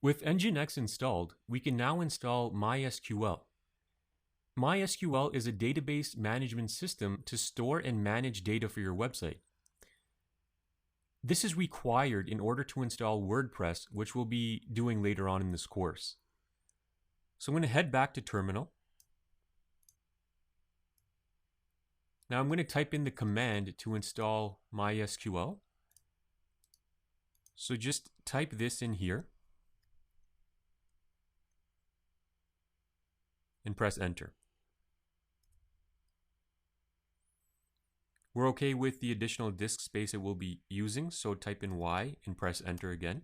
With NGINX installed, we can now install MySQL. MySQL is a database management system to store and manage data for your website. This is required in order to install WordPress, which we'll be doing later on in this course. So I'm going to head back to Terminal. Now I'm going to type in the command to install MySQL. So just type this in here and press enter. We're okay with the additional disk space it will be using, so type in Y and press enter again.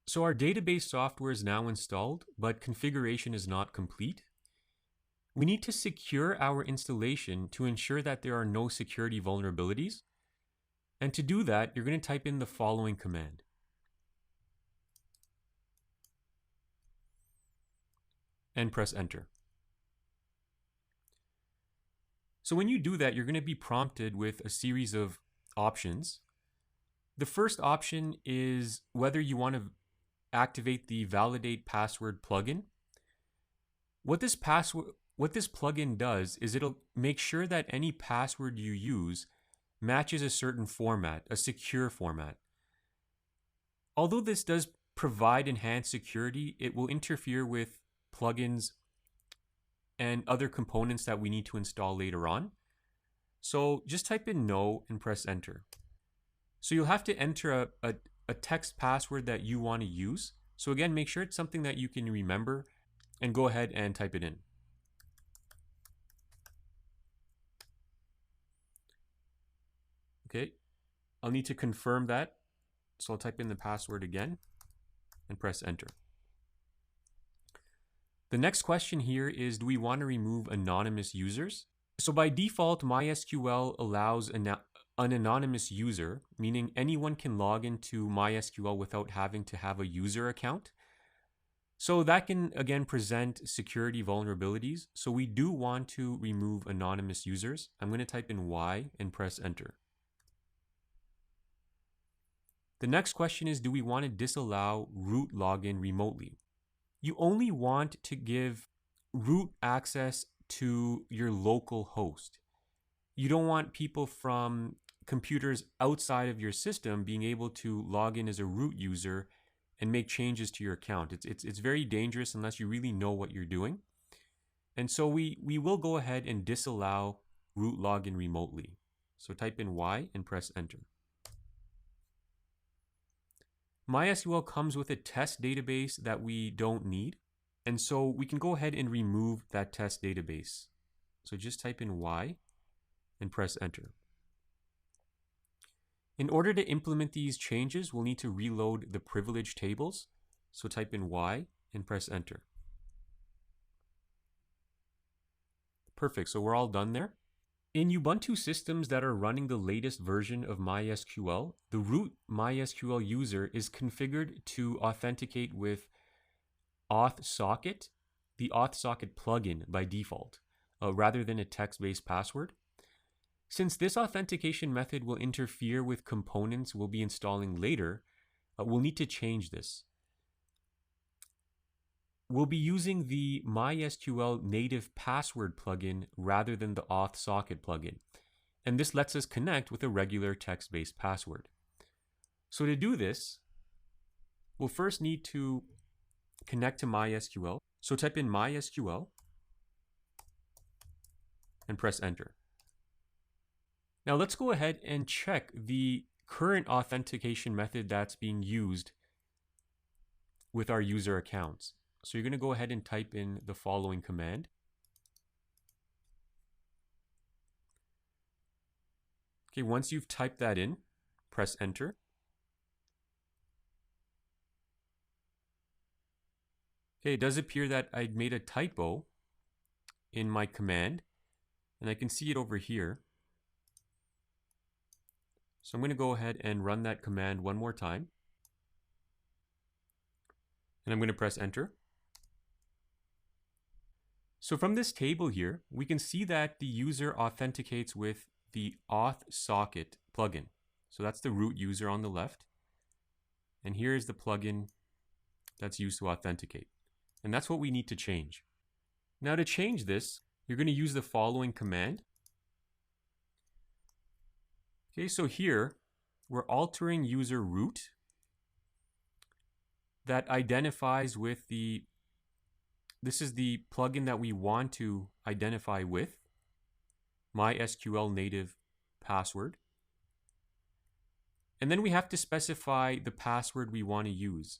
So our database software is now installed, but configuration is not complete. We need to secure our installation to ensure that there are no security vulnerabilities. And to do that, you're going to type in the following command. And press enter. So when you do that, you're going to be prompted with a series of options. The first option is whether you want to activate the validate password plugin. What this plugin does is it'll make sure that any password you use matches a certain format, a secure format. Although this does provide enhanced security, it will interfere with plugins and other components that we need to install later on. So just type in no and press enter. So you'll have to enter a text password that you want to use. So again, make sure it's something that you can remember and go ahead and type it in. Okay, I'll need to confirm that. So I'll type in the password again and press enter. The next question here is, do we want to remove anonymous users? So by default, MySQL allows an anonymous user, meaning anyone can log into MySQL without having to have a user account. So that can, again, present security vulnerabilities. So we do want to remove anonymous users. I'm going to type in Y and press enter. The next question is, do we want to disallow root login remotely? You only want to give root access to your local host. You don't want people from computers outside of your system being able to log in as a root user and make changes to your account. It's very dangerous unless you really know what you're doing. And so we will go ahead and disallow root login remotely. So type in Y and press enter. MySQL comes with a test database that we don't need. And so we can go ahead and remove that test database. So just type in Y and press enter. In order to implement these changes, we'll need to reload the privilege tables. So type in Y and press enter. Perfect, so we're all done there. In Ubuntu systems that are running the latest version of MySQL, the root MySQL user is configured to authenticate with auth-socket, the auth-socket plugin by default, rather than a text-based password. Since this authentication method will interfere with components we'll be installing later, we'll need to change this. We'll be using the MySQL native password plugin rather than the auth-socket plugin. And this lets us connect with a regular text-based password. So to do this, we'll first need to connect to MySQL. So type in MySQL and press enter. Now let's go ahead and check the current authentication method that's being used with our user accounts. So you're going to go ahead and type in the following command. Okay, once you've typed that in, press enter. Okay, it does appear that I made a typo in my command, and I can see it over here. So I'm going to go ahead and run that command one more time. And I'm going to press enter. So from this table here, we can see that the user authenticates with the auth socket plugin. So that's the root user on the left. And here is the plugin that's used to authenticate. And that's what we need to change. Now to change this, you're going to use the following command. Okay, so here we're altering user root that identifies with this is the plugin that we want to identify with, MySQL native password. And then we have to specify the password we want to use.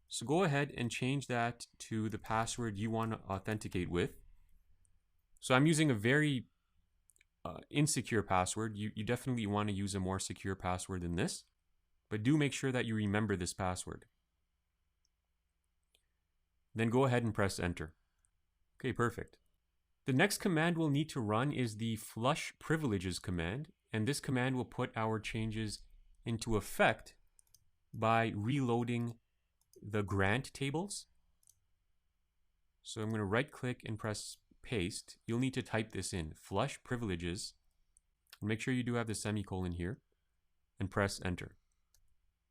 So go ahead and change that to the password you want to authenticate with. So I'm using a very insecure password. You definitely want to use a more secure password than this, but do make sure that you remember this password. Then go ahead and press enter. Okay, perfect. The next command we'll need to run is the flush privileges command, and this command will put our changes into effect by reloading the grant tables. So I'm going to right click and press paste. You'll need to type this in, flush privileges, and make sure you do have the semicolon here, and press enter.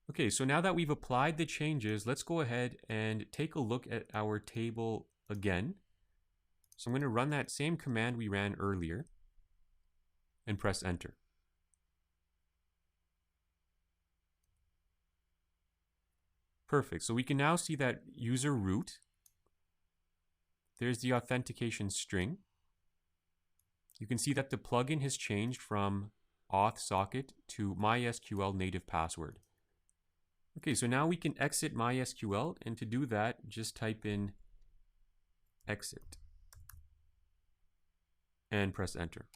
Okay, so now that we've applied the changes, let's go ahead and take a look at our table again. So I'm going to run that same command we ran earlier and press enter. Perfect. So we can now see that user root, there's the authentication string. You can see that the plugin has changed from auth socket to MySQL native password. Okay, so now we can exit MySQL, and to do that, just type in exit and press enter.